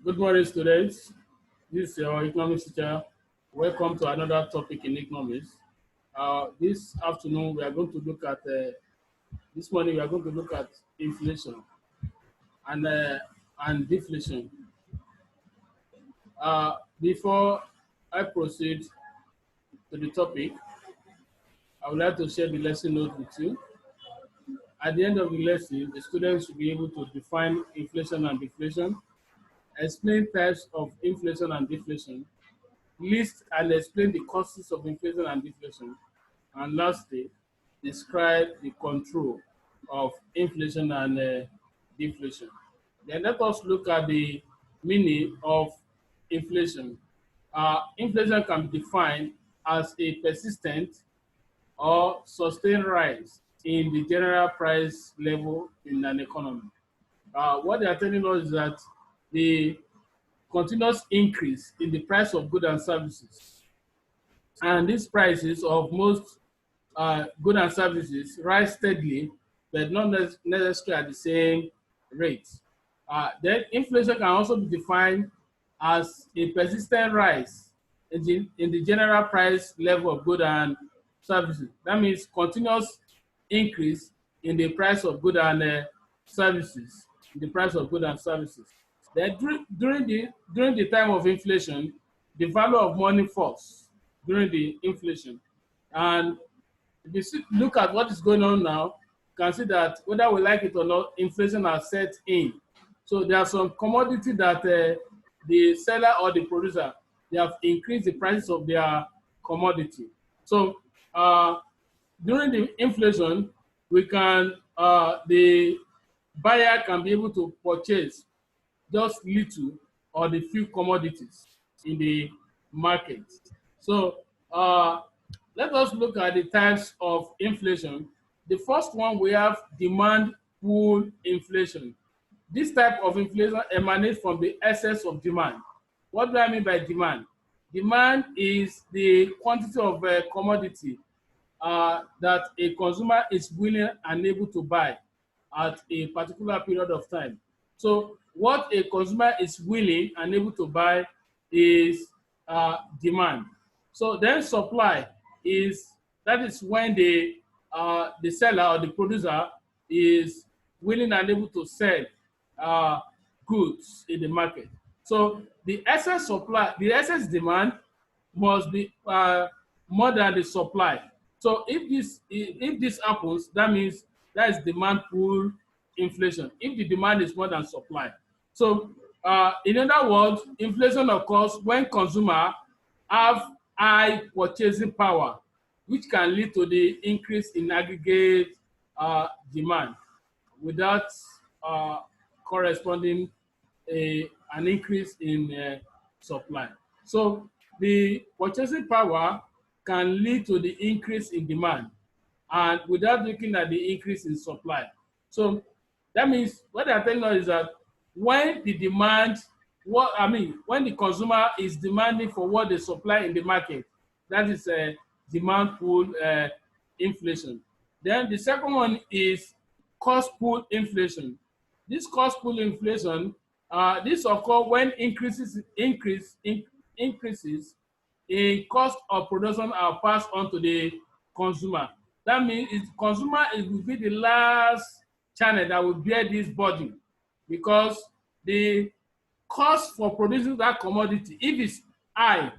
Good morning, students. This is your economics teacher. Welcome to another topic in economics. This afternoon, we are going to look at, this morning, we are going to look at inflation and, uh, and deflation. Before I proceed to the topic, I would like to share the lesson note with you. At the end of the lesson, the students will be able to define inflation and deflation, explain types of inflation and deflation, list and explain the causes of inflation and deflation, and lastly, describe the control of inflation and deflation. Then let us look at the meaning of inflation. Inflation can be defined as a persistent or sustained rise in the general price level in an economy. What they are telling us is that the continuous increase in the price of goods and services, and these prices of most goods and services rise steadily, but not necessarily at the same rate. Then inflation can also be defined as a persistent rise in the general price level of goods and services. That means continuous increase in the price of goods and services. In the price of goods and services. Then during the time of inflation, the value of money falls during the inflation. And if you look at what is going on now, you can see that whether we like it or not, inflation has set in. So there are some commodity that the seller or the producer, they have increased the prices of their commodity. So during the inflation, the buyer can be able to purchase just little or the few commodities in the market. So let us look at the types of inflation. The first one, we have demand pull inflation. This type of inflation emanates from the excess of demand. What do I mean by demand? Demand is the quantity of commodity that a consumer is willing and able to buy at a particular period of time. So what a consumer is willing and able to buy is demand. So then supply is, that is when the seller or the producer is willing and able to sell goods in the market. So the excess supply, the excess demand must be more than the supply. So if this happens, that means that is demand pull inflation. If the demand is more than supply. So in other words, inflation occurs when consumers have high purchasing power, which can lead to the increase in aggregate demand without corresponding an increase in supply. So the purchasing power can lead to the increase in demand and without looking at the increase in supply. So that means what they're telling us is that when the demand, when the consumer is demanding for what they supply in the market, that is a demand pull inflation. Then the second one is cost pull inflation. This cost pull inflation, this occurs when increases in cost of production are passed on to the consumer. That means consumer will be the last channel that will bear this burden, because the cost for producing that commodity, if it's high,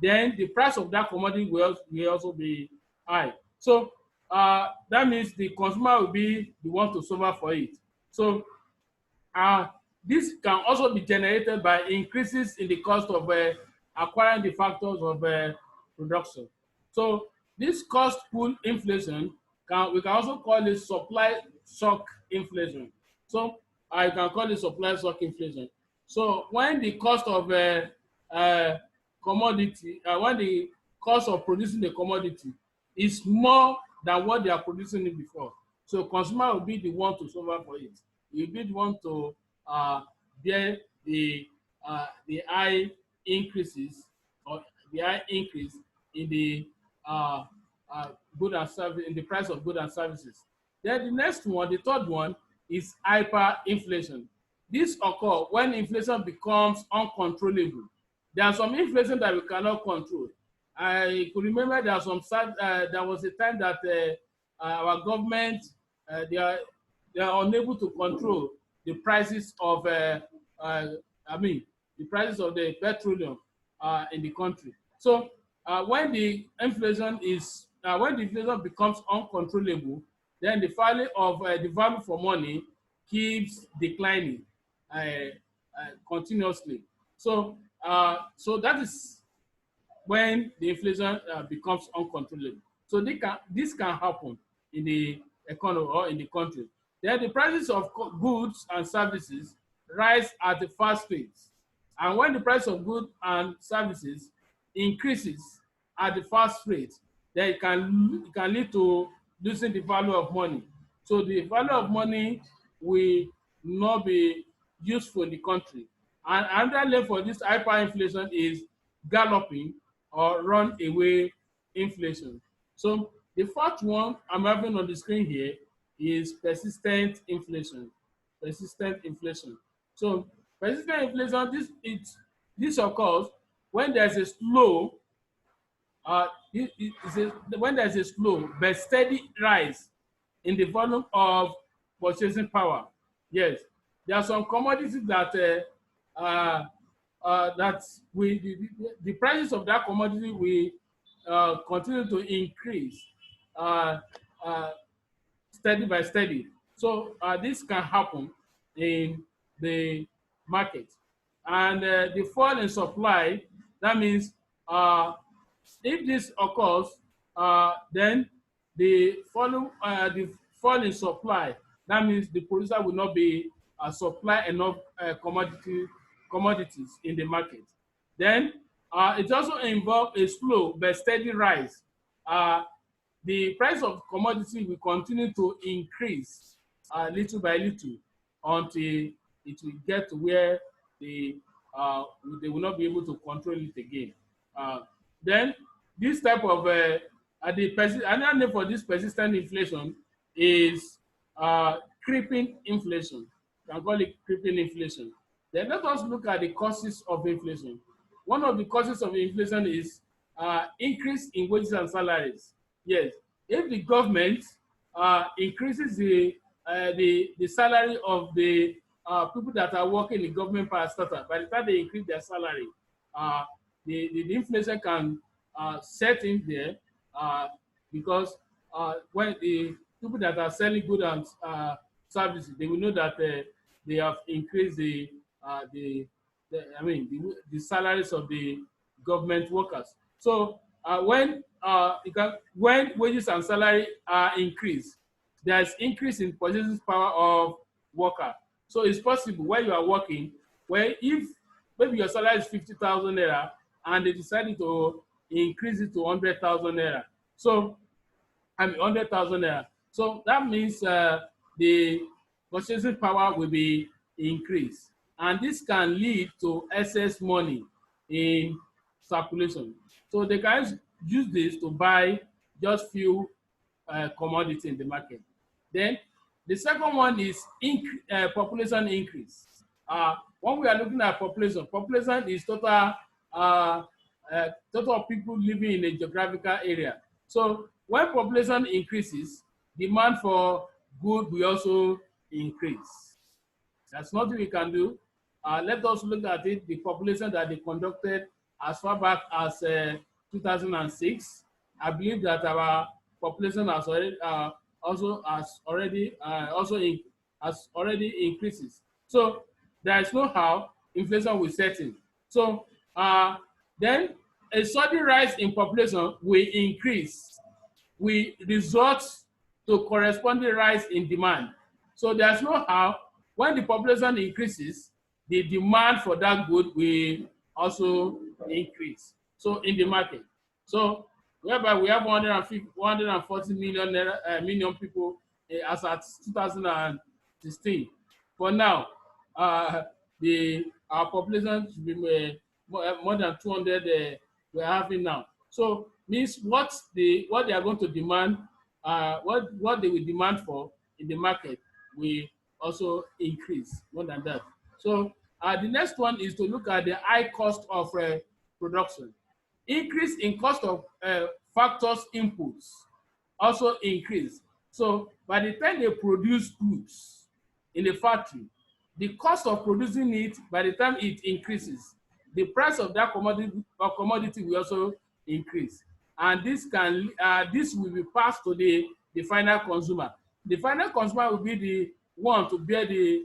then the price of that commodity will also be high. So that means the consumer will be the one to suffer for it. So this can also be generated by increases in the cost of acquiring the factors of production. So this cost pull inflation, we can also call it supply shock inflation. So I can call it supply shock inflation. So when the cost of commodity, when the cost of producing the commodity is more than what they are producing it before, so consumer will be the one to suffer for it. He will be the one to bear the high increases or the high increase in the good and service, in the price of goods and services. Then the next one, the third one, is hyperinflation. This occurs when inflation becomes uncontrollable. There are some inflation that we cannot control. I could remember there was a time that our government they are unable to control the prices of uh, I mean the prices of the petroleum in the country. So when the inflation becomes uncontrollable, then the value for money keeps declining continuously. So that is when the inflation becomes uncontrollable. So this can happen in the economy or in the country. Then the prices of goods and services rise at a fast rate. And when the price of goods and services increases at the fast rate, then it can lead to losing the value of money. So the value of money will not be useful in the country. And another name for this hyperinflation is galloping or runaway inflation. So the fourth one I'm having on the screen here is persistent inflation. Persistent inflation. So persistent inflation, this occurs when there's a slow when there's a slow but steady rise in the volume of purchasing power. Yes, there are some commodities that the prices of that commodity will continue to increase uh, uh, steady by steady. So this can happen in the market. And the fall in supply, that means if this occurs, then the fall in supply, that means the producer will not be supply enough commodities in the market. Then it also involves a slow but steady rise. Uh, the price of commodity will continue to increase little by little until it will get to where they they will not be able to control it again. Uh, then this type of another name for this persistent inflation is creeping inflation. You can call it creeping inflation. Then let us look at the causes of inflation. One of the causes of inflation is increase in wages and salaries. Yes, if the government increases the salary of the people that are working in government parastatal, by the time they increase their salary, uh, the inflation can set in there because when the people that are selling goods and services, they will know that they have increased the salaries of the government workers. So when wages and salary are increased, there is increase in purchasing power of worker. So it's possible when you are working, where if maybe your salary is 50,000 naira and they decided to increase it to 100,000 naira. So 100,000 naira. So that means the purchasing power will be increased. And this can lead to excess money in circulation. So they can use this to buy just few commodity in the market. Then the second one is population increase. When we are looking at population is total people living in a geographical area. So when population increases, demand for good will also increase. There's nothing we can do. Let us look at it, the population that they conducted as far back as 2006. I believe that our population has already increases. So there is no how inflation will set in. So then a sudden rise in population will increase, will result to corresponding rise in demand. So there's no how when the population increases, the demand for that good will also increase. So in the market. So whereby we have 140 million people as at 2016. For now, our population should be more than 200 we're having now. So means what they are going to demand, what they will demand for in the market will also increase more than that. So the next one is to look at the high cost of production. Increase in cost of factors inputs also increase. So by the time they produce goods in the factory, the cost of producing it, by the time it increases, the price of that commodity will also increase, and this will be passed to the final consumer. The final consumer will be the one to bear the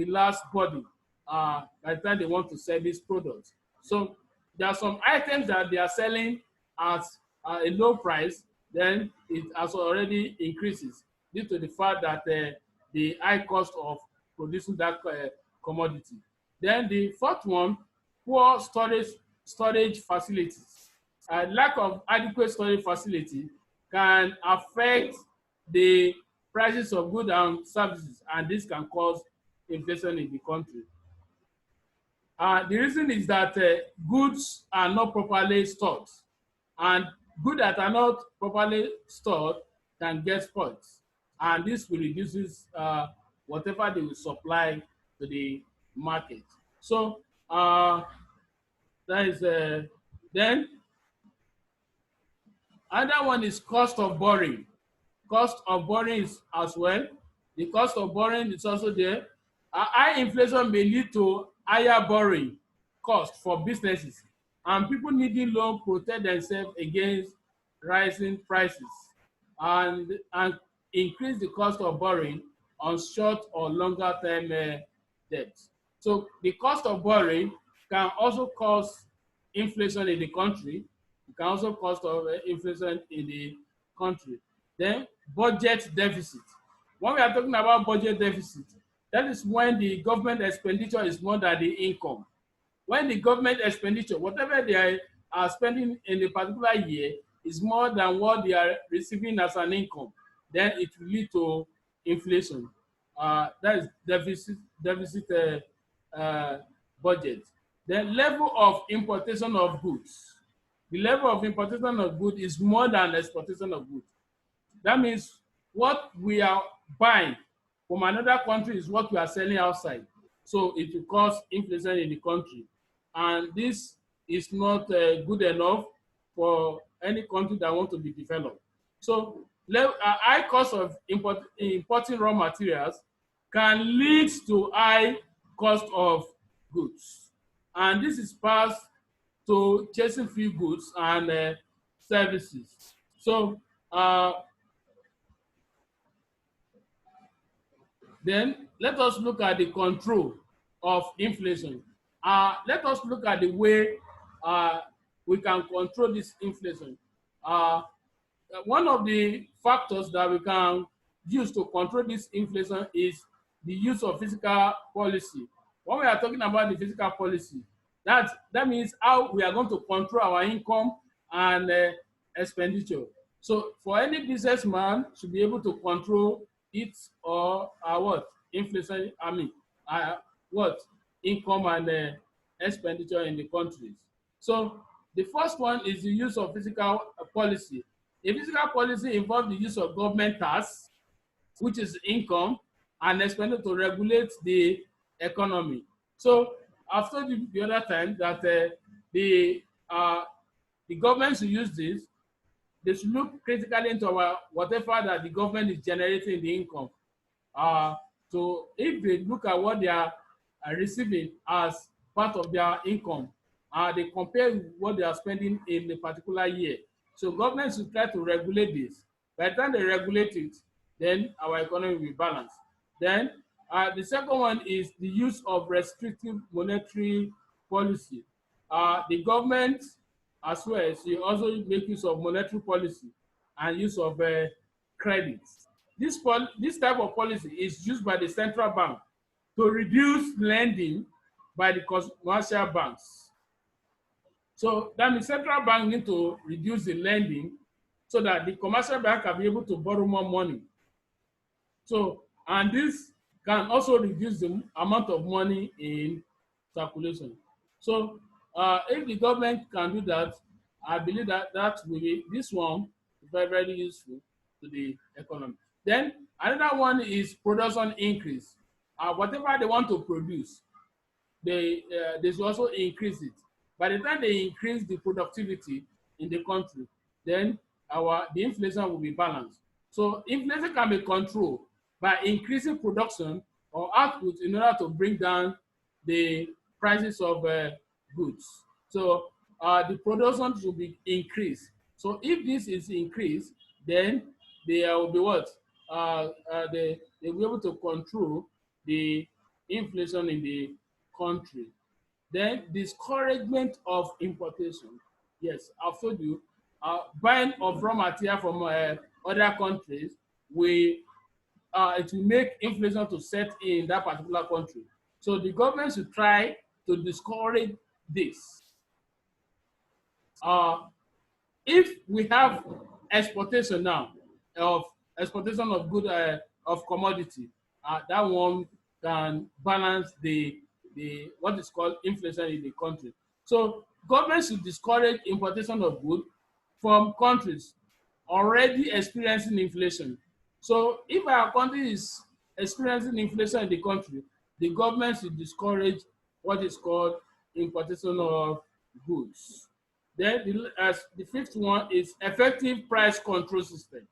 last burden by the time they want to sell this product. So there are some items that they are selling at a low price, then it has already increases due to the fact that the high cost of producing that commodity. Then the fourth one, poor storage facilities. Lack of adequate storage facility can affect the prices of goods and services, and this can cause inflation in the country. The reason is that goods are not properly stored, and goods that are not properly stored can get spoiled, and this will reduces whatever they will supply to the market. So that is then another one is cost of borrowing. Cost of borrowing is as well. The cost of borrowing is also there. High inflation may lead to higher borrowing cost for businesses, and people needing loan protect themselves against rising prices, and increase the cost of borrowing on short or longer term debt. So the cost of borrowing can also cause inflation in the country. It can also cause inflation in the country. Then budget deficit. When we are talking about budget deficit, that is when the government expenditure is more than the income. When the government expenditure, whatever they are spending in a particular year, is more than what they are receiving as an income, then it will lead to inflation. That is deficit budget. Then level of importation of goods. The level of importation of goods is more than exportation of goods. That means what we are buying from another country is what we are selling outside. So it will cause inflation in the country. And this is not good enough for any country that want to be developed. So high cost of importing raw materials can lead to high cost of goods. And this is passed to chasing free goods and services. So then let us look at the control of inflation. Let us look at the way we can control this inflation. One of the factors that we can use to control this inflation is the use of fiscal policy. When we are talking about the fiscal policy, that means how we are going to control our income and expenditure. So for any businessman should be able to control it or what inflation, what income and expenditure in the countries. So the first one is the use of fiscal policy. A fiscal policy involves the use of government tax, which is income, and expenditure to regulate the economy. So I've told you the other time that the government should use this. They should look critically into whatever that the government is generating the income. So if they look at what they are receiving as part of their income, they compare what they are spending in a particular year. So government should try to regulate this. By the time they regulate it, then our economy will be balanced. Then the second one is the use of restrictive monetary policy. The government as well should also make use of monetary policy and use of credit. This type of policy is used by the central bank to reduce lending by the commercial banks. So that means central bank need to reduce the lending so that the commercial bank can be able to borrow more money. So, and this can also reduce the amount of money in circulation. So if the government can do that, I believe that will be this one very, very useful to the economy. Then another one is production increase. whatever they want to produce, they should also increase it. By the time they increase the productivity in the country, then the inflation will be balanced. So inflation can be controlled by increasing production or output in order to bring down the prices of goods. So the production should be increased. So if this is increased, then they will be what? They will be able to control the inflation in the country. Then discouragement of importation. Yes, I've told you, buying of raw material from other countries will it will make inflation to set in that particular country. So the government should try to discourage this. Uh, if we have exportation now of exportation of good of commodity, that one can balance the what is called inflation in the country. So government should discourage importation of good from countries already experiencing inflation. So if our country is experiencing inflation in the country, the government should discourage what is called importation of goods. Then the fifth one is effective price control system.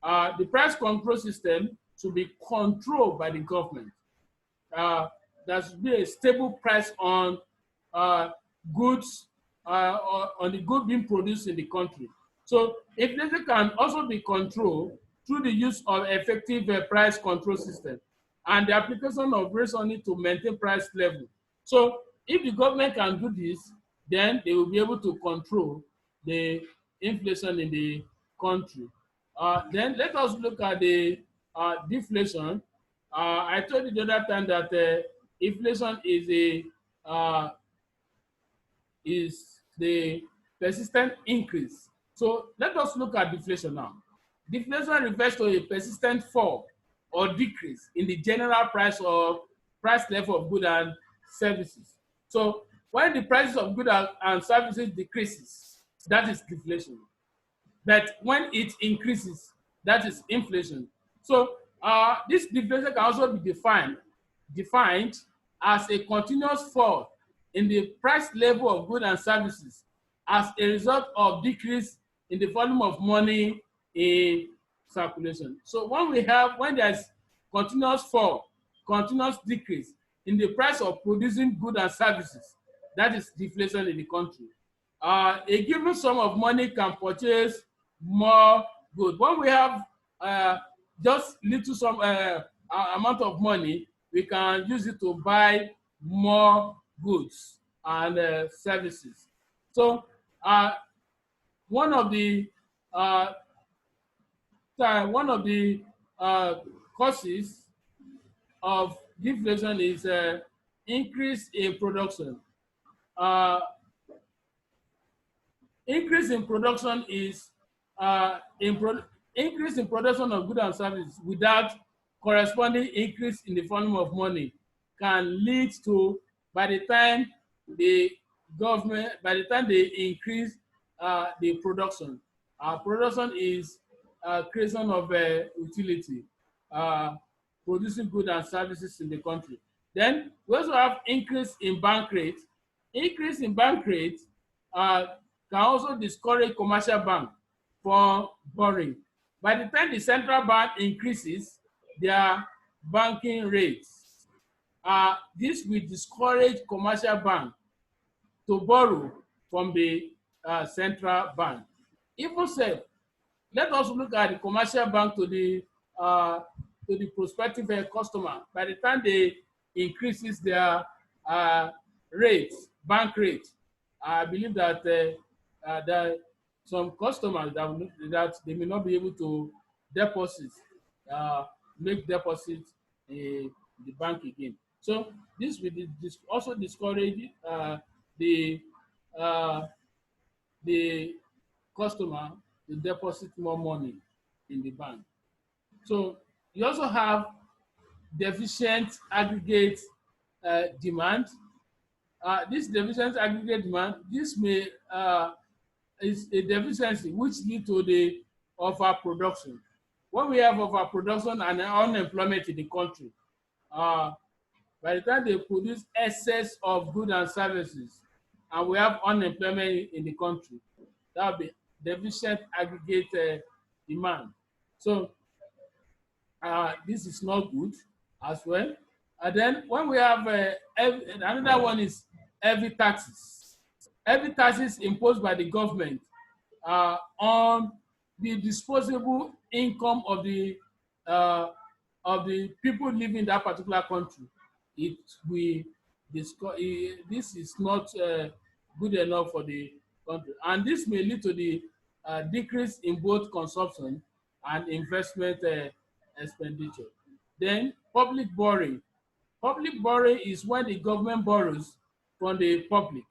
The price control system should be controlled by the government. uh, there should be a stable price on uh, goods, on the good being produced in the country. So inflation can also be controlled through the use of effective price control system and the application of rates on it to maintain price level. So if the government can do this, then they will be able to control the inflation in the country. Then let us look at the deflation. I told you the other time that inflation uh, is the persistent increase. So let us look at deflation now. Deflation refers to a persistent fall or decrease in the general price level of goods and services. So when the prices of goods and services decreases, that is deflation. But when it increases, that is inflation. So this deflation can also be defined as a continuous fall in the price level of goods and services as a result of decrease in the volume of money in circulation. So when there's continuous fall, continuous decrease in the price of producing goods and services, that is deflation in the country. A given sum of money can purchase more goods. When we have just little some amount of money, we can use it to buy more goods and services. So one of the uh, one of the causes of deflation is increase in production. Uh, Increase in production is increase in production of goods and services without corresponding increase in the volume of money can lead to, by the time the by the time they increase the production, production is creation of utility, uh, producing goods and services in the country. Then we also have increase in bank rate. Increase in bank rate uh, can also discourage commercial bank from borrowing. By the time the central bank increases their banking rates, this will discourage commercial bank to borrow from the central bank. Even said, let us look at the commercial bank to the prospective customer. By the time they increases their rates, bank rate, I believe that some customers that they may not be able to deposit, uh, make deposits in the bank again. So this will also discourage the uh, the customer to deposit more money in the bank. So you also have deficient aggregate demand. This deficient aggregate demand, this may is a deficiency which lead to the overproduction. When we have overproduction and unemployment in the country, By the time they produce excess of goods and services, and we have unemployment in the country, that will be deficient aggregate demand. So this is not good as well. And then when we have another one is heavy taxes. Heavy taxes imposed by the government on the disposable income uh, of the people living in that particular country. It will this is not good enough for the country, and this may lead to the decrease in both consumption and investment expenditure. Then public borrowing. Public borrowing is when the government borrows from the public,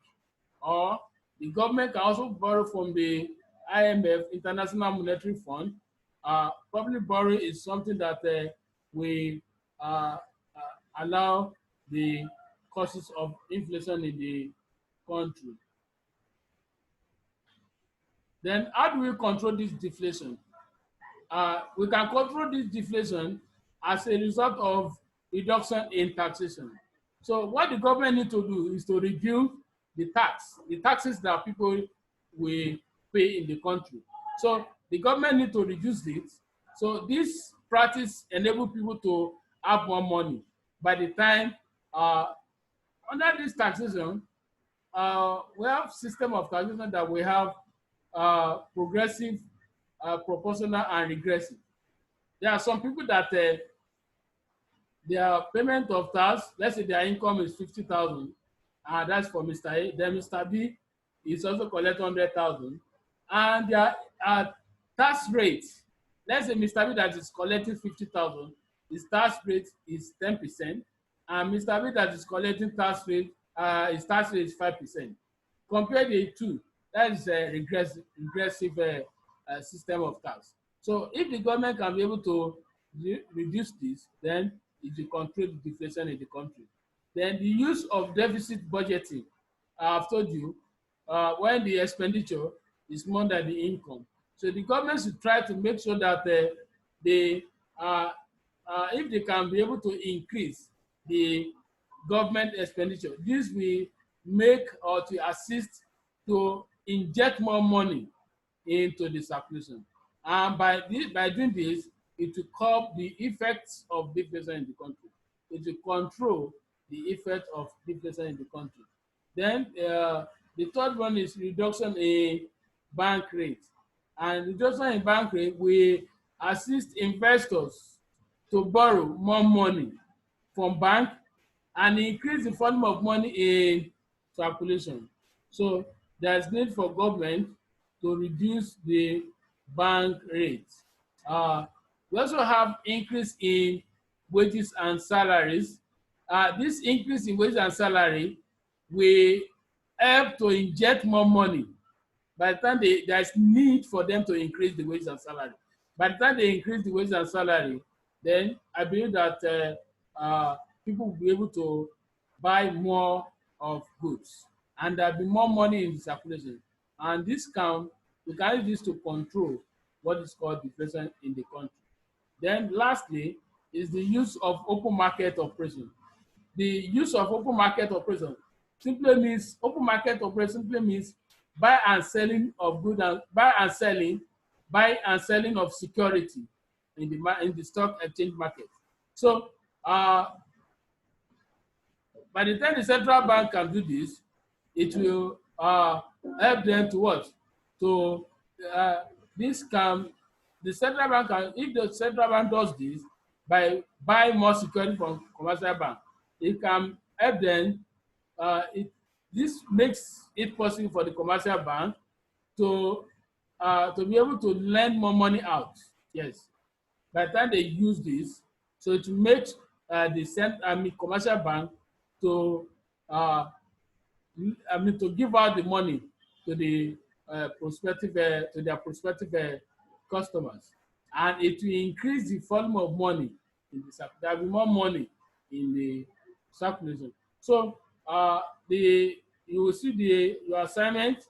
or the government can also borrow from the IMF, International Monetary Fund. Public borrowing is something that we allow the causes of inflation in the country. Then how do we control this deflation? We can control this deflation as a result of reduction in taxation. So what the government need to do is to reduce the taxes that people will pay in the country. So the government need to reduce it. So this practice enable people to have more money. By the time under this taxation, we have system of taxation that we have progressive, proportional, and regressive. There are some people that their payment of tax, let's say their income is 50,000, and that's for Mr. A. Then Mr. B is also collect 100,000, and their tax rate, let's say Mr. B that is collecting 50,000, his tax rate is 10%, and Mr. B that is collecting his tax rate is 5%. Compare the two, that is a regressive system of tax. So if the government can be able to reduce this, then it will control the deflation in the country. Then the use of deficit budgeting, I've told you, when the expenditure is more than the income. So the government should try to make sure that if they can be able to increase the government expenditure, this will make or to assist to inject more money into the circulation. And by doing this, it will curb the effects of deflation in the country. It will control the effect of deflation in the country. Then the third one is reduction in bank rate. And reduction in bank rate will assist investors to borrow more money from bank and increase the volume of money in circulation. So there's need for government to reduce the bank rate. We also have increase in wages and salaries. This increase in wages and salary will help to inject more money. By the time there's need for them to increase the wages and salary. By the time they increase the wages and salary, then I believe that people will be able to buy more of goods, and there'll be more money in the circulation. And we can use this to control what is called deflation in the country. Then lastly is the use of open market operation. The use of open market operation open market operation simply means buy and selling of goods and buy and selling of security in the stock exchange market. So by the time the central bank can do this, it will help them to what? To this can the central bank can, if the central bank does this by buying more security from commercial bank, it can help them. This makes it possible for the commercial bank to be able to lend more money out. Yes, by the time they use this, so it makes the commercial bank to to give out the money to the to their prospective customers, and it will increase the volume of money in the circulation. There will be more money in the circulation. So you will see your assignment.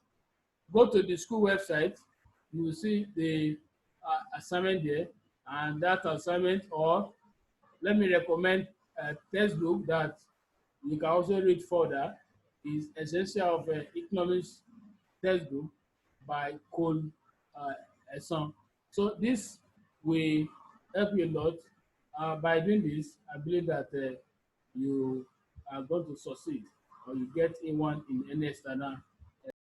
Go to the school website. You will see the assignment there, and that assignment, or let me recommend textbook that you can also read further is Essential of Economics textbook by Cole uh, Eson. So this will help you a lot. By doing this, I believe that you are going to succeed or you get in one in any external